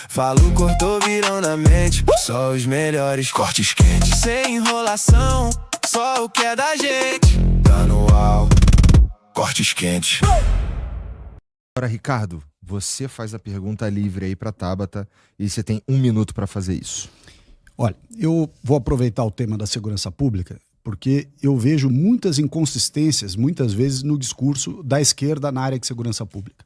Falo, cortou, virão na mente. Só os melhores cortes quentes. Sem enrolação, só o que é da gente. Tá no au, cortes quentes. Agora, Ricardo, você faz a pergunta livre aí pra Tabata e você tem 1 minuto para fazer isso. Olha, eu vou aproveitar o tema da segurança pública porque eu vejo muitas inconsistências, muitas vezes, no discurso da esquerda na área de segurança pública.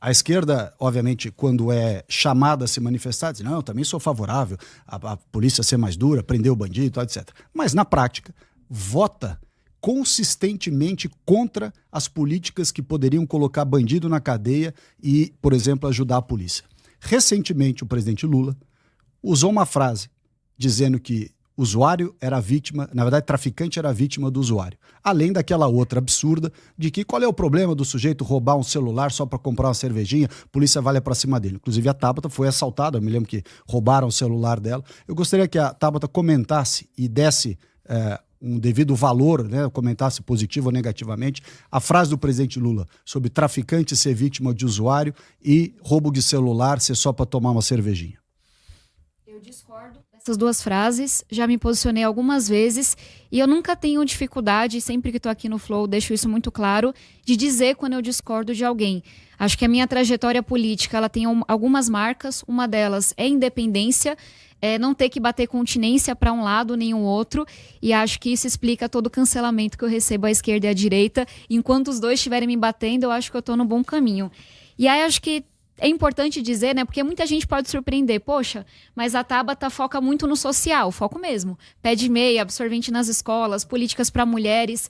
A esquerda, obviamente, quando é chamada a se manifestar, diz, não, eu também sou favorável à polícia ser mais dura, prender o bandido, etc. Mas, na prática, vota consistentemente contra as políticas que poderiam colocar bandido na cadeia e, por exemplo, ajudar a polícia. Recentemente, o presidente Lula usou uma frase dizendo que usuário era vítima, na verdade, traficante era vítima do usuário. Além daquela outra absurda de que qual é o problema do sujeito roubar um celular só para comprar uma cervejinha, a polícia vai para cima dele. Inclusive a Tabata foi assaltada, eu me lembro que roubaram o celular dela. Eu gostaria que a Tabata comentasse e desse um devido valor, né, comentasse positivo ou negativamente, a frase do presidente Lula sobre traficante ser vítima de usuário e roubo de celular ser só para tomar uma cervejinha. Eu discordo dessas duas frases, já me posicionei algumas vezes e eu nunca tenho dificuldade, sempre que estou aqui no Flow, deixo isso muito claro, de dizer quando eu discordo de alguém. Acho que a minha trajetória política ela tem algumas marcas, uma delas é independência, não ter que bater continência para um lado nem o outro, e acho que isso explica todo o cancelamento que eu recebo à esquerda e à direita. Enquanto os dois estiverem me batendo, eu acho que eu estou no bom caminho. E aí acho que é importante dizer, né, porque muita gente pode surpreender, poxa, mas a Tabata foca muito no social, foco mesmo. Pé de meia, absorvente nas escolas, políticas para mulheres,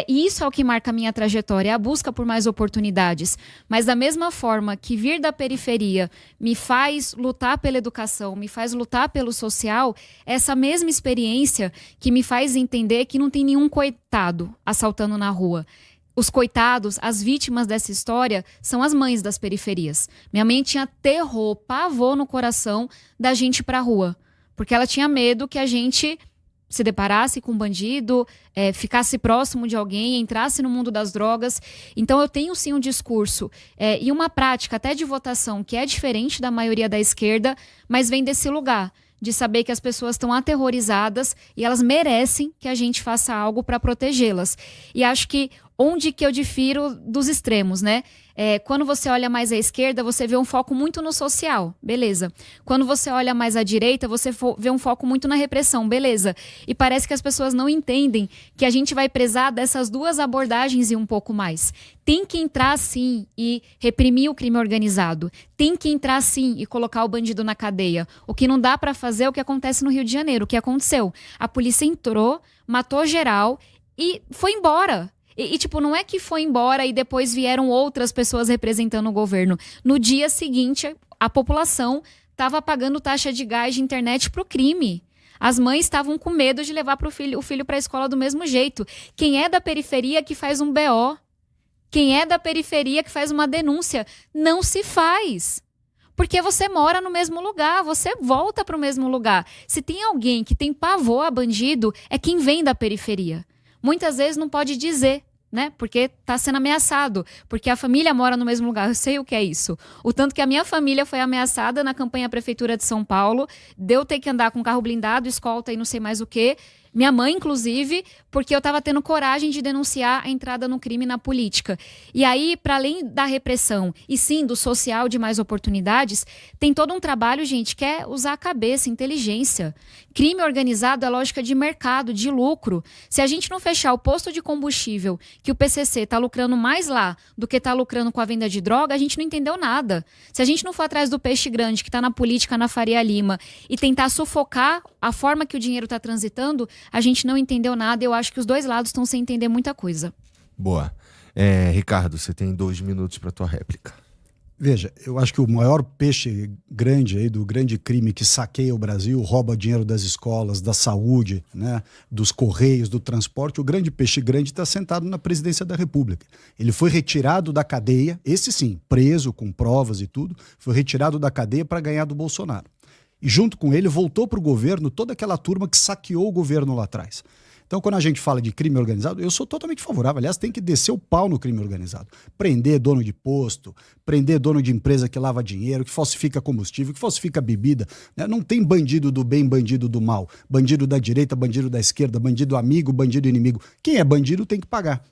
e isso é o que marca a minha trajetória, é a busca por mais oportunidades. Mas da mesma forma que vir da periferia me faz lutar pela educação, me faz lutar pelo social, essa mesma experiência que me faz entender que não tem nenhum coitado assaltando na rua. Os coitados, as vítimas dessa história, são as mães das periferias. Minha mãe tinha terror, pavor no coração da gente ir pra rua. Porque ela tinha medo que a gente se deparasse com um bandido, ficasse próximo de alguém, entrasse no mundo das drogas. Então eu tenho sim um discurso e uma prática até de votação que é diferente da maioria da esquerda, mas vem desse lugar de saber que as pessoas estão aterrorizadas e elas merecem que a gente faça algo para protegê-las. E acho que onde que eu difiro dos extremos, né? Quando você olha mais à esquerda, você vê um foco muito no social, beleza. Quando você olha mais à direita, você vê um foco muito na repressão, beleza. E parece que as pessoas não entendem que a gente vai prezar dessas duas abordagens e um pouco mais. Tem que entrar sim e reprimir o crime organizado. Tem que entrar sim e colocar o bandido na cadeia. O que não dá para fazer é o que acontece no Rio de Janeiro. O que aconteceu? A polícia entrou, matou geral e foi embora. E, tipo, não é que foi embora e depois vieram outras pessoas representando o governo. No dia seguinte, a população estava pagando taxa de gás de internet pro crime. As mães estavam com medo de levar o filho para a escola do mesmo jeito. Quem é da periferia que faz um BO? Quem é da periferia que faz uma denúncia? Não se faz. Porque você mora no mesmo lugar, você volta para o mesmo lugar. Se tem alguém que tem pavor a bandido, é quem vem da periferia. Muitas vezes não pode dizer, né? Porque está sendo ameaçado. Porque a família mora no mesmo lugar. Eu sei o que é isso. O tanto que a minha família foi ameaçada na campanha Prefeitura de São Paulo, de eu ter que andar com carro blindado, escolta e não sei mais o quê. Minha mãe, inclusive, porque eu estava tendo coragem de denunciar a entrada no crime na política. E aí, para além da repressão e sim do social de mais oportunidades, tem todo um trabalho, gente, que é usar a cabeça, inteligência. Crime organizado é lógica de mercado, de lucro. Se a gente não fechar o posto de combustível, que o PCC está lucrando mais lá do que está lucrando com a venda de droga, a gente não entendeu nada. Se a gente não for atrás do peixe grande, que está na política, na Faria Lima, e tentar sufocar a forma que o dinheiro está transitando, a gente não entendeu nada e eu acho que os dois lados estão sem entender muita coisa. Boa. Ricardo, você tem 2 minutos para tua réplica. Veja, eu acho que o maior peixe grande aí do grande crime que saqueia o Brasil, rouba dinheiro das escolas, da saúde, né, dos correios, do transporte, o grande peixe grande está sentado na presidência da República. Ele foi retirado da cadeia, esse sim, preso com provas e tudo, foi retirado da cadeia para ganhar do Bolsonaro. E junto com ele voltou para o governo toda aquela turma que saqueou o governo lá atrás. Então, quando a gente fala de crime organizado, eu sou totalmente favorável. Aliás, tem que descer o pau no crime organizado. Prender dono de posto, prender dono de empresa que lava dinheiro, que falsifica combustível, que falsifica bebida. Né? Não tem bandido do bem, bandido do mal. Bandido da direita, bandido da esquerda, bandido amigo, bandido inimigo. Quem é bandido tem que pagar.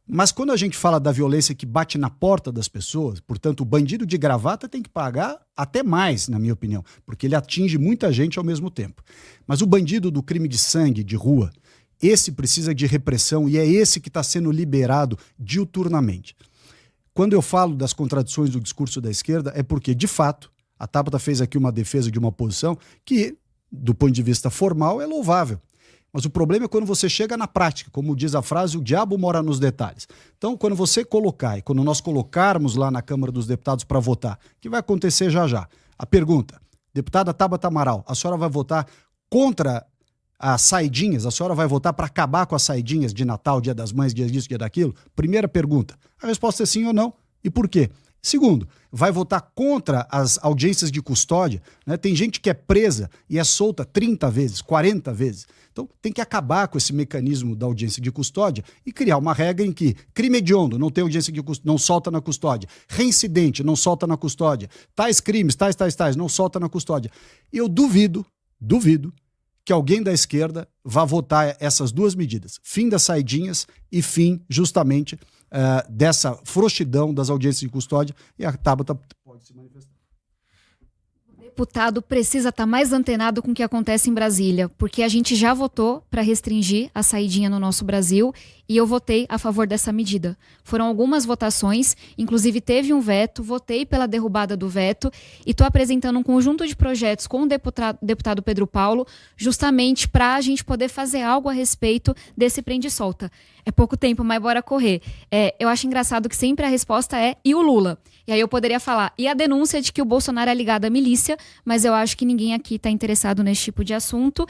Mas quando a gente fala da violência que bate na porta das pessoas, portanto, o bandido de gravata tem que pagar até mais, na minha opinião, porque ele atinge muita gente ao mesmo tempo. Mas o bandido do crime de sangue, de rua, esse precisa de repressão e é esse que está sendo liberado diuturnamente. Quando eu falo das contradições do discurso da esquerda, é porque, de fato, a Tabata fez aqui uma defesa de uma posição que, do ponto de vista formal, é louvável. Mas o problema é quando você chega na prática, como diz a frase, o diabo mora nos detalhes. Então, quando você colocar, e quando nós colocarmos lá na Câmara dos Deputados para votar, que vai acontecer já já, a pergunta, deputada Tabata Amaral, a senhora vai votar contra as saidinhas? A senhora vai votar para acabar com as saidinhas de Natal, Dia das Mães, dia disso, dia daquilo? Primeira pergunta. A resposta é sim ou não. E por quê? Segundo, vai votar contra as audiências de custódia, né? Tem gente que é presa e é solta 30 vezes, 40 vezes. Então tem que acabar com esse mecanismo da audiência de custódia e criar uma regra em que crime hediondo não tem audiência de custódia, não solta na custódia. Reincidente não solta na custódia. Tais crimes, tais, não solta na custódia. Eu duvido que alguém da esquerda vá votar essas duas medidas. Fim das saidinhas e fim, justamente, dessa frouxidão das audiências de custódia, e a Tabata pode se manifestar. O deputado precisa estar mais antenado com o que acontece em Brasília, porque a gente já votou para restringir a saidinha no nosso Brasil e eu votei a favor dessa medida. Foram algumas votações, inclusive teve um veto, votei pela derrubada do veto e estou apresentando um conjunto de projetos com o deputado Pedro Paulo, justamente para a gente poder fazer algo a respeito desse prende e solta. É pouco tempo, mas bora correr. Eu acho engraçado que sempre a resposta é e o Lula? E aí eu poderia falar, e a denúncia de que o Bolsonaro é ligado à milícia, mas eu acho que ninguém aqui está interessado nesse tipo de assunto.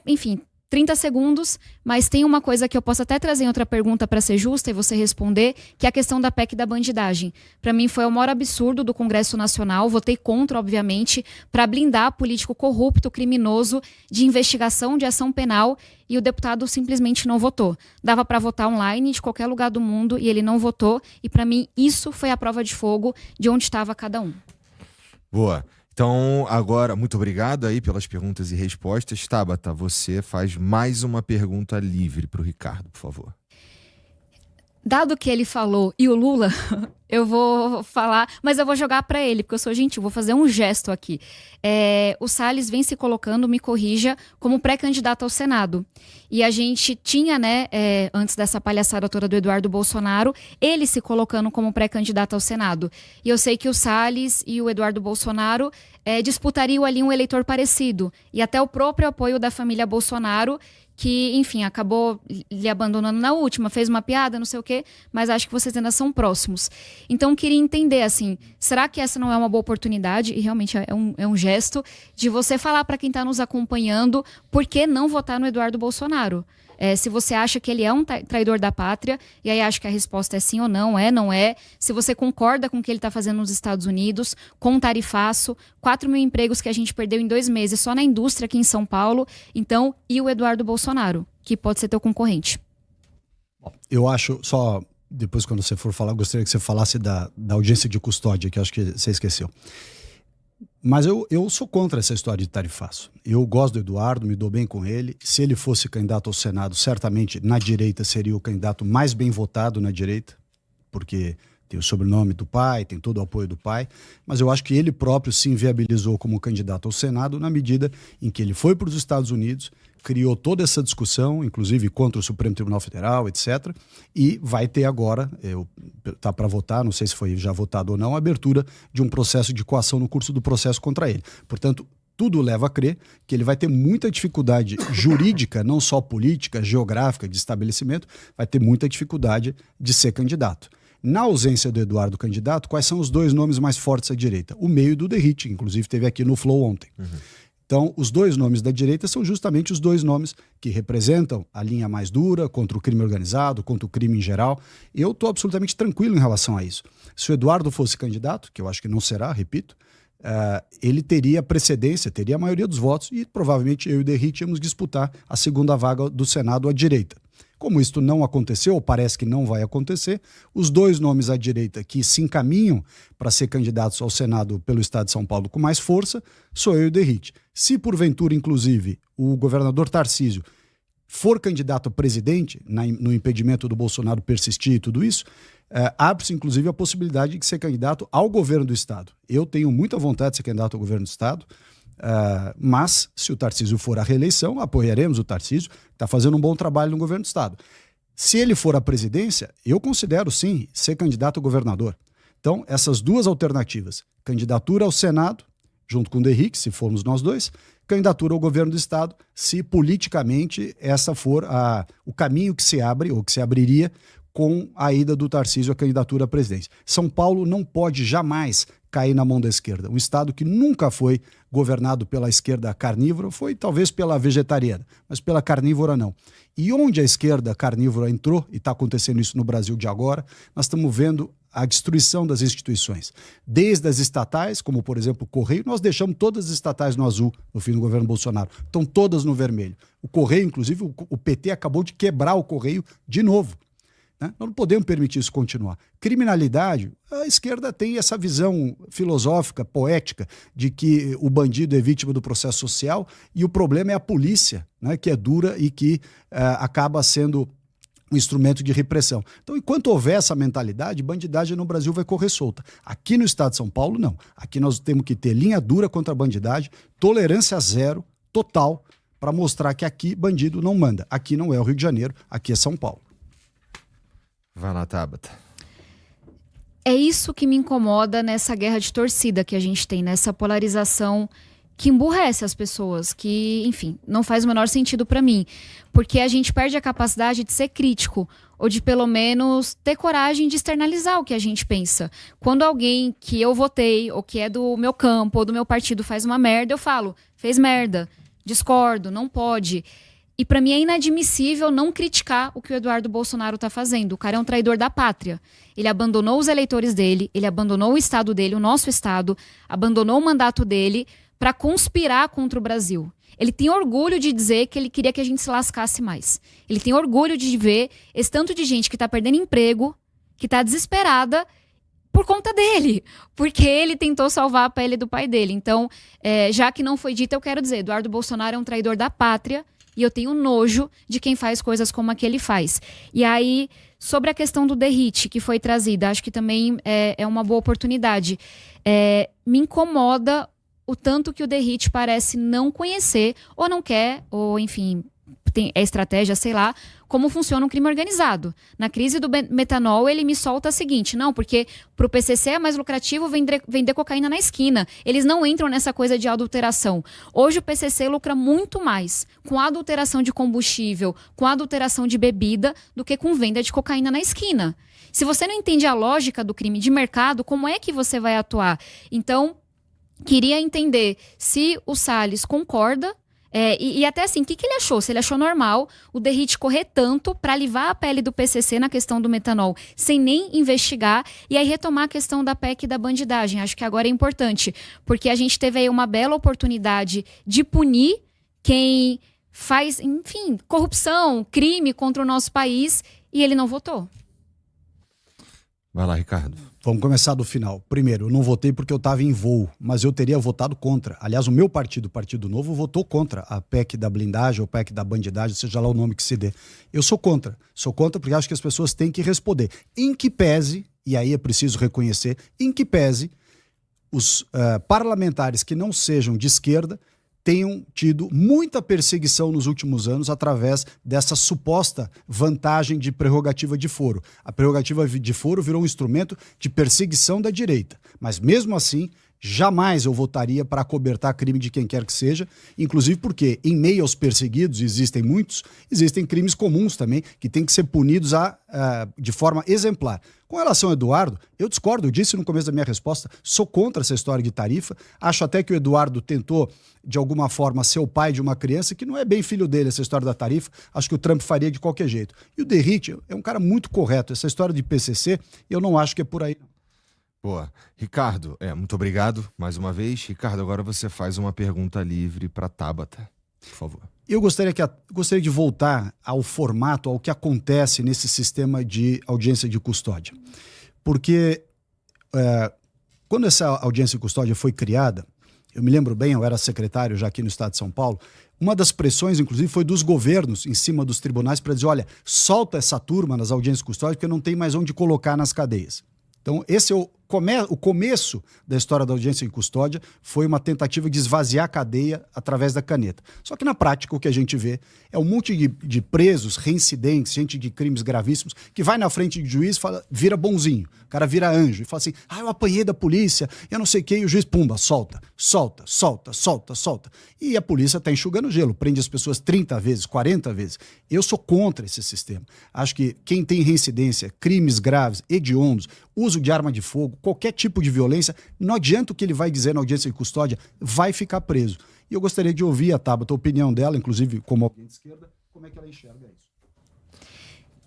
Enfim, 30 segundos, mas tem uma coisa que eu posso até trazer em outra pergunta para ser justa e você responder, que é a questão da PEC da bandidagem. Para mim foi o maior absurdo do Congresso Nacional, votei contra, obviamente, para blindar político corrupto, criminoso, de investigação, de ação penal, e o deputado simplesmente não votou. Dava para votar online de qualquer lugar do mundo e ele não votou, e para mim isso foi a prova de fogo de onde estava cada um. Boa. Então, agora, muito obrigado aí pelas perguntas e respostas. Tabata, você faz mais uma pergunta livre para o Ricardo, por favor. Dado que ele falou e o Lula, eu vou falar, mas eu vou jogar para ele, porque eu sou gentil, vou fazer um gesto aqui. O Salles vem se colocando, me corrija, como pré-candidato ao Senado. E a gente tinha, antes dessa palhaçada toda do Eduardo Bolsonaro, ele se colocando como pré-candidato ao Senado. E eu sei que o Salles e o Eduardo Bolsonaro disputariam ali um eleitor parecido. E até o próprio apoio da família Bolsonaro, que, enfim, acabou lhe abandonando na última, fez uma piada, não sei o quê, mas acho que vocês ainda são próximos. Então, queria entender, assim, será que essa não é uma boa oportunidade, e realmente é um gesto, de você falar para quem está nos acompanhando por que não votar no Eduardo Bolsonaro? Se você acha que ele é um traidor da pátria, e aí acho que a resposta é sim ou não, não é. Se você concorda com o que ele está fazendo nos Estados Unidos, com tarifaço, 4 mil empregos que a gente perdeu em 2 meses só na indústria aqui em São Paulo, então, e o Eduardo Bolsonaro, que pode ser teu concorrente? Eu acho, só depois quando você for falar, gostaria que você falasse da audiência de custódia, que eu acho que você esqueceu. Mas eu sou contra essa história de tarifaço. Eu gosto do Eduardo, me dou bem com ele. Se ele fosse candidato ao Senado, certamente na direita seria o candidato mais bem votado na direita, porque tem o sobrenome do pai, tem todo o apoio do pai. Mas eu acho que ele próprio se inviabilizou como candidato ao Senado na medida em que ele foi para os Estados Unidos, criou toda essa discussão, inclusive contra o Supremo Tribunal Federal, etc. E vai ter agora, está para votar, não sei se foi já votado ou não, a abertura de um processo de coação no curso do processo contra ele. Portanto, tudo leva a crer que ele vai ter muita dificuldade jurídica, não só política, geográfica, de estabelecimento, vai ter muita dificuldade de ser candidato. Na ausência do Eduardo candidato, quais são os 2 nomes mais fortes à direita? O Meio e do Derrite, inclusive teve aqui no Flow ontem. Então, os 2 nomes da direita são justamente os 2 nomes que representam a linha mais dura contra o crime organizado, contra o crime em geral. Eu estou absolutamente tranquilo em relação a isso. Se o Eduardo fosse candidato, que eu acho que não será, repito, ele teria precedência, teria a maioria dos votos e provavelmente eu e o Derrite íamos disputar a segunda vaga do Senado à direita. Como isto não aconteceu, ou parece que não vai acontecer, os dois nomes à direita que se encaminham para ser candidatos ao Senado pelo Estado de São Paulo com mais força, sou eu e o Derrite. Se porventura, inclusive, o governador Tarcísio for candidato a presidente, no impedimento do Bolsonaro persistir e tudo isso, abre-se inclusive a possibilidade de ser candidato ao governo do Estado. Eu tenho muita vontade de ser candidato ao governo do Estado, mas se o Tarcísio for à reeleição, apoiaremos o Tarcísio, que está fazendo um bom trabalho no governo do Estado. Se ele for à presidência, eu considero sim ser candidato a governador. Então, essas duas alternativas, candidatura ao Senado, junto com o Derrick, se formos nós dois, candidatura ao governo do Estado, se politicamente essa for o caminho que se abre, ou que se abriria, com a ida do Tarcísio à candidatura à presidência. São Paulo não pode jamais cair na mão da esquerda. Um estado que nunca foi governado pela esquerda carnívora, foi talvez pela vegetariana, mas pela carnívora não. E onde a esquerda carnívora entrou, e está acontecendo isso no Brasil de agora, nós estamos vendo a destruição das instituições. Desde as estatais, como por exemplo o Correio, nós deixamos todas as estatais no azul no fim do governo Bolsonaro. Estão todas no vermelho. O Correio, inclusive, o PT acabou de quebrar o Correio de novo. Nós não podemos permitir isso continuar. Criminalidade, a esquerda tem essa visão filosófica, poética, de que o bandido é vítima do processo social e o problema é a polícia, né, que é dura e que acaba sendo um instrumento de repressão. Então, enquanto houver essa mentalidade, bandidagem no Brasil vai correr solta. Aqui no estado de São Paulo, não. Aqui nós temos que ter linha dura contra a bandidagem, tolerância zero, total, para mostrar que aqui bandido não manda. Aqui não é o Rio de Janeiro, aqui é São Paulo. Vai lá, Tabata. É isso que me incomoda nessa guerra de torcida que a gente tem, nessa polarização que emburrece as pessoas, que, enfim, não faz o menor sentido para mim. Porque a gente perde a capacidade de ser crítico, ou de pelo menos ter coragem de externalizar o que a gente pensa. Quando alguém que eu votei, ou que é do meu campo, ou do meu partido faz uma merda, eu falo, fez merda, discordo, não pode. E para mim é inadmissível não criticar o que o Eduardo Bolsonaro está fazendo. O cara é um traidor da pátria. Ele abandonou os eleitores dele, ele abandonou o estado dele, o nosso estado, abandonou o mandato dele para conspirar contra o Brasil. Ele tem orgulho de dizer que ele queria que a gente se lascasse mais. Ele tem orgulho de ver esse tanto de gente que está perdendo emprego, que está desesperada por conta dele, porque ele tentou salvar a pele do pai dele. Então, já que não foi dito, eu quero dizer, Eduardo Bolsonaro é um traidor da pátria, e eu tenho nojo de quem faz coisas como a que ele faz. E aí, sobre a questão do Derrite, que foi trazida, acho que também é uma boa oportunidade. Me incomoda o tanto que o Derrite parece não conhecer, ou não quer, ou enfim, é estratégia, sei lá, como funciona um crime organizado. Na crise do metanol, ele me solta o seguinte, não, porque pro PCC é mais lucrativo vender cocaína na esquina. Eles não entram nessa coisa de adulteração. Hoje o PCC lucra muito mais com adulteração de combustível, com adulteração de bebida, do que com venda de cocaína na esquina. Se você não entende a lógica do crime de mercado, como é que você vai atuar? Então, queria entender se o Salles concorda. E até assim, o que ele achou? Se ele achou normal o Derrite correr tanto para alivar a pele do PCC na questão do metanol, sem nem investigar, e aí retomar a questão da PEC e da bandidagem. Acho que agora é importante, porque a gente teve aí uma bela oportunidade de punir quem faz, enfim, corrupção, crime contra o nosso país, e ele não votou. Vai lá, Ricardo. Vamos começar do final. Primeiro, eu não votei porque eu estava em voo, mas eu teria votado contra. Aliás, o meu partido, o Partido Novo, votou contra a PEC da blindagem ou PEC da bandidagem, seja lá o nome que se dê. Eu sou contra. Sou contra porque acho que as pessoas têm que responder. Em que pese, e aí é preciso reconhecer, em que pese os parlamentares que não sejam de esquerda tenham tido muita perseguição nos últimos anos através dessa suposta vantagem de prerrogativa de foro. A prerrogativa de foro virou um instrumento de perseguição da direita. Mas mesmo assim, jamais eu votaria para acobertar crime de quem quer que seja, inclusive porque em meio aos perseguidos, existem muitos, existem crimes comuns também, que têm que ser punidos de forma exemplar. Com relação ao Eduardo, eu discordo, eu disse no começo da minha resposta, sou contra essa história de tarifa, acho até que o Eduardo tentou, de alguma forma, ser o pai de uma criança, que não é bem filho dele, essa história da tarifa, acho que o Trump faria de qualquer jeito. E o Derrite é um cara muito correto, essa história de PCC, eu não acho que é por aí. Boa. Ricardo, muito obrigado mais uma vez. Ricardo, agora você faz uma pergunta livre para Tabata, por favor. Eu gostaria de voltar ao formato, ao que acontece nesse sistema de audiência de custódia. Porque quando essa audiência de custódia foi criada, eu me lembro bem, eu era secretário já aqui no estado de São Paulo, uma das pressões, inclusive, foi dos governos em cima dos tribunais para dizer, olha, solta essa turma nas audiências de custódia porque não tem mais onde colocar nas cadeias. Então, esse é o começo da história da audiência de custódia, foi uma tentativa de esvaziar a cadeia através da caneta. Só que na prática o que a gente vê é um monte de presos, reincidentes, gente de crimes gravíssimos, que vai na frente de juiz e vira bonzinho, o cara vira anjo e fala assim, eu apanhei da polícia, eu não sei o que, e o juiz, pumba, solta. E a polícia está enxugando gelo, prende as pessoas 30 vezes, 40 vezes. Eu sou contra esse sistema. Acho que quem tem reincidência, crimes graves, hediondos, uso de arma de fogo, qualquer tipo de violência, não adianta o que ele vai dizer na audiência de custódia, vai ficar preso. E eu gostaria de ouvir a Tabata, a opinião dela, inclusive como alguém de esquerda, como é que ela enxerga isso.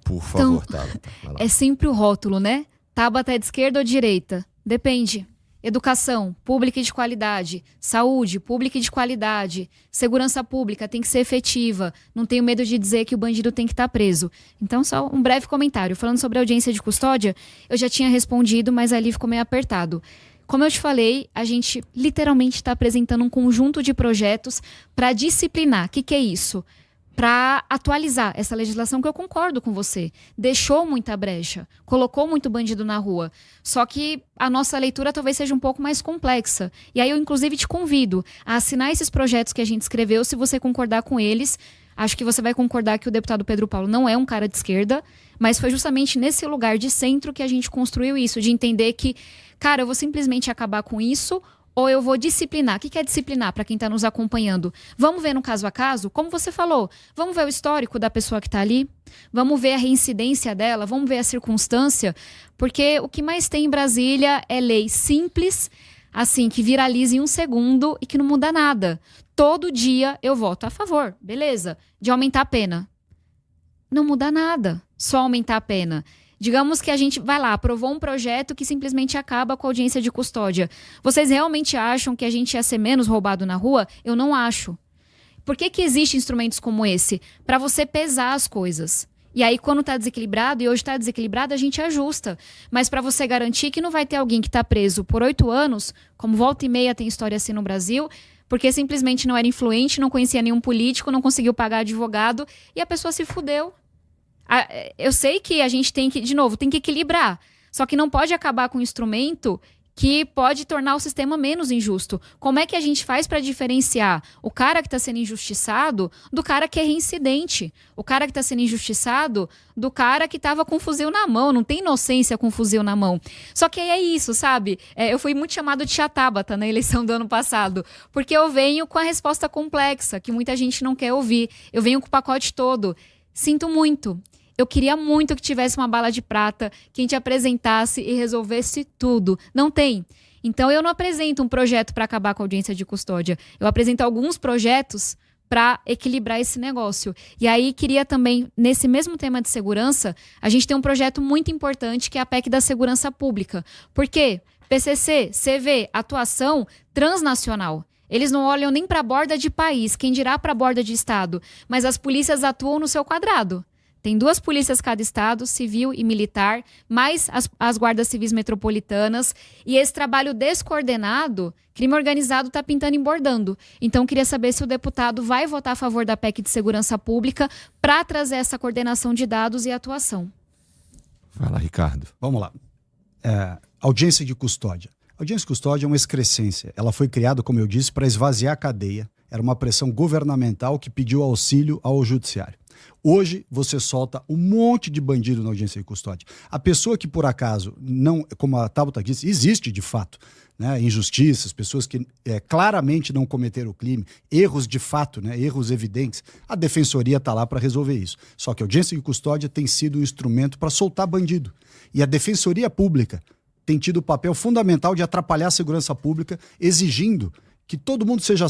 Por favor, Tabata. É sempre o rótulo, né? Tabata é de esquerda ou de direita? Depende. Educação, pública e de qualidade. Saúde, pública e de qualidade. Segurança pública, tem que ser efetiva. Não tenho medo de dizer que o bandido tem que estar preso. Então, só um breve comentário. Falando sobre a audiência de custódia, eu já tinha respondido, mas ali ficou meio apertado. Como eu te falei, a gente literalmente está apresentando um conjunto de projetos para disciplinar. O que é isso? Para atualizar essa legislação, que eu concordo com você. Deixou muita brecha, colocou muito bandido na rua. Só que a nossa leitura talvez seja um pouco mais complexa. E aí eu, inclusive, te convido a assinar esses projetos que a gente escreveu, se você concordar com eles. Acho que você vai concordar que o deputado Pedro Paulo não é um cara de esquerda, mas foi justamente nesse lugar de centro que a gente construiu isso, de entender que, cara, eu vou simplesmente acabar com isso, ou eu vou disciplinar. O que é disciplinar para quem está nos acompanhando? Vamos ver no caso a caso? Como você falou, vamos ver o histórico da pessoa que está ali? Vamos ver a reincidência dela? Vamos ver a circunstância? Porque o que mais tem em Brasília é lei simples, assim, que viraliza em um segundo e que não muda nada. Todo dia eu voto a favor, beleza, de aumentar a pena. Não muda nada, só aumentar a pena. Digamos que a gente vai lá, aprovou um projeto que simplesmente acaba com a audiência de custódia. Vocês realmente acham que a gente ia ser menos roubado na rua? Eu não acho. Por que existem instrumentos como esse? Para você pesar as coisas. E aí, quando está desequilibrado, e hoje está desequilibrado, a gente ajusta. Mas para você garantir que não vai ter alguém que está preso por 8 anos, como volta e meia tem história assim no Brasil, porque simplesmente não era influente, não conhecia nenhum político, não conseguiu pagar advogado, e a pessoa se fudeu. Eu sei que a gente tem que, de novo, tem que equilibrar. Só que não pode acabar com um instrumento que pode tornar o sistema menos injusto. Como é que a gente faz para diferenciar o cara que está sendo injustiçado do cara que é reincidente? O cara que está sendo injustiçado do cara que estava com um fuzil na mão, não tem inocência com um fuzil na mão. Só que é isso, sabe? Eu fui muito chamado de chatábata na eleição do ano passado, porque eu venho com a resposta complexa, que muita gente não quer ouvir. Eu venho com o pacote todo. Sinto muito. Eu queria muito que tivesse uma bala de prata, que a gente apresentasse e resolvesse tudo. Não tem. Então, eu não apresento um projeto para acabar com a audiência de custódia. Eu apresento alguns projetos para equilibrar esse negócio. E aí, queria também, nesse mesmo tema de segurança, a gente tem um projeto muito importante, que é a PEC da Segurança Pública. Por quê? PCC, CV, atuação transnacional. Eles não olham nem para a borda de país, quem dirá para a borda de estado. Mas as polícias atuam no seu quadrado. Tem 2 polícias cada estado, civil e militar, mais as guardas civis metropolitanas. E esse trabalho descoordenado, crime organizado está pintando e bordando. Então, queria saber se o deputado vai votar a favor da PEC de segurança pública para trazer essa coordenação de dados e atuação. Vai lá, Ricardo. Vamos lá. Audiência de custódia. A audiência de custódia é uma excrescência. Ela foi criada, como eu disse, para esvaziar a cadeia. Era uma pressão governamental que pediu auxílio ao judiciário. Hoje, você solta um monte de bandido na audiência de custódia. A pessoa que, por acaso, não, como a Tabata disse, existe de fato, né, injustiças, pessoas que claramente não cometeram o crime, erros de fato, né, erros evidentes. A defensoria está lá para resolver isso. Só que a audiência de custódia tem sido um instrumento para soltar bandido. E a defensoria pública tem tido o papel fundamental de atrapalhar a segurança pública, exigindo que todo mundo seja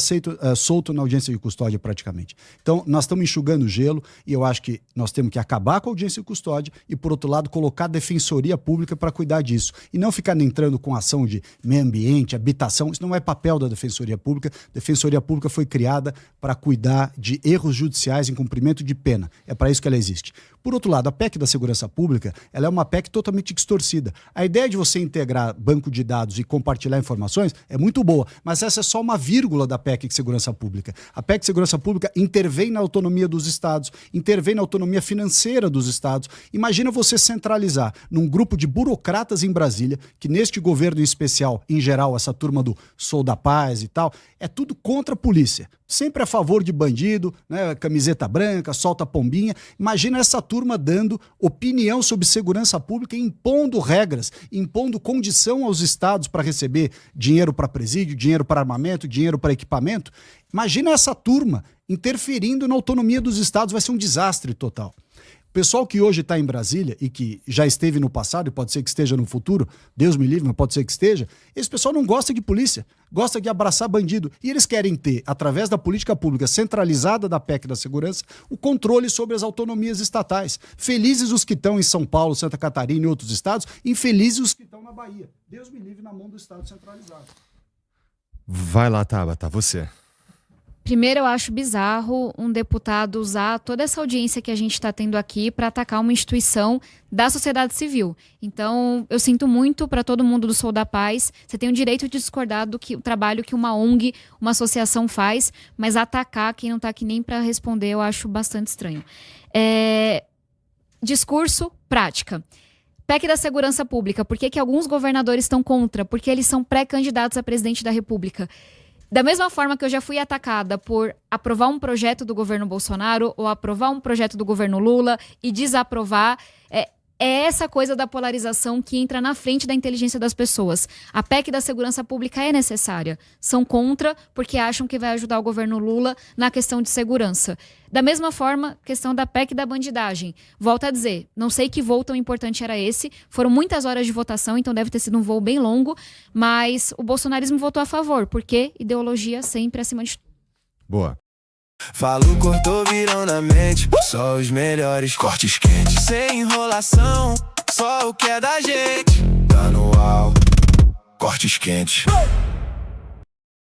solto na audiência de custódia praticamente. Então, nós estamos enxugando o gelo e eu acho que nós temos que acabar com a audiência de custódia e, por outro lado, colocar a defensoria pública para cuidar disso. E não ficar entrando com ação de meio ambiente, habitação. Isso não é papel da defensoria pública. A defensoria pública foi criada para cuidar de erros judiciais em cumprimento de pena. É para isso que ela existe. Por outro lado, a PEC da Segurança Pública, ela é uma PEC totalmente distorcida. A ideia de você integrar banco de dados e compartilhar informações é muito boa, mas essa é só uma vírgula da PEC de Segurança Pública. A PEC de Segurança Pública intervém na autonomia dos estados, intervém na autonomia financeira dos estados. Imagina você centralizar num grupo de burocratas em Brasília, que neste governo em especial, em geral, essa turma do Sou da Paz e tal, é tudo contra a polícia. Sempre a favor de bandido, né, camiseta branca, solta pombinha. Imagina essa turma dando opinião sobre segurança pública, impondo regras, impondo condição aos estados para receber dinheiro para presídio, dinheiro para armamento, dinheiro para equipamento. Imagina essa turma interferindo na autonomia dos estados, vai ser um desastre total. O pessoal que hoje está em Brasília e que já esteve no passado, e pode ser que esteja no futuro, Deus me livre, mas pode ser que esteja, esse pessoal não gosta de polícia, gosta de abraçar bandido. E eles querem ter, através da política pública centralizada da PEC da segurança, o controle sobre as autonomias estatais. Felizes os que estão em São Paulo, Santa Catarina e outros estados, infelizes os que estão na Bahia. Deus me livre na mão do estado centralizado. Vai lá, Tabata, você. Primeiro, eu acho bizarro um deputado usar toda essa audiência que a gente está tendo aqui para atacar uma instituição da sociedade civil. Então, eu sinto muito para todo mundo do Sou da Paz. Você tem o direito de discordar do trabalho que uma ONG, uma associação faz, mas atacar quem não está aqui nem para responder, eu acho bastante estranho. Discurso, prática. PEC da Segurança Pública. Por que alguns governadores estão contra? Porque eles são pré-candidatos a presidente da República. Da mesma forma que eu já fui atacada por aprovar um projeto do governo Bolsonaro ou aprovar um projeto do governo Lula e desaprovar, é essa coisa da polarização que entra na frente da inteligência das pessoas. A PEC da Segurança Pública é necessária. São contra porque acham que vai ajudar o governo Lula na questão de segurança. Da mesma forma, questão da PEC da bandidagem. Volto a dizer, não sei que voo tão importante era esse. Foram muitas horas de votação, então deve ter sido um voo bem longo. Mas o bolsonarismo votou a favor, porque ideologia sempre acima de tudo. Boa. Falo, cortou, virão na mente. Só os melhores cortes quentes. Sem enrolação, só o que é da gente. Tá no au, cortes quentes.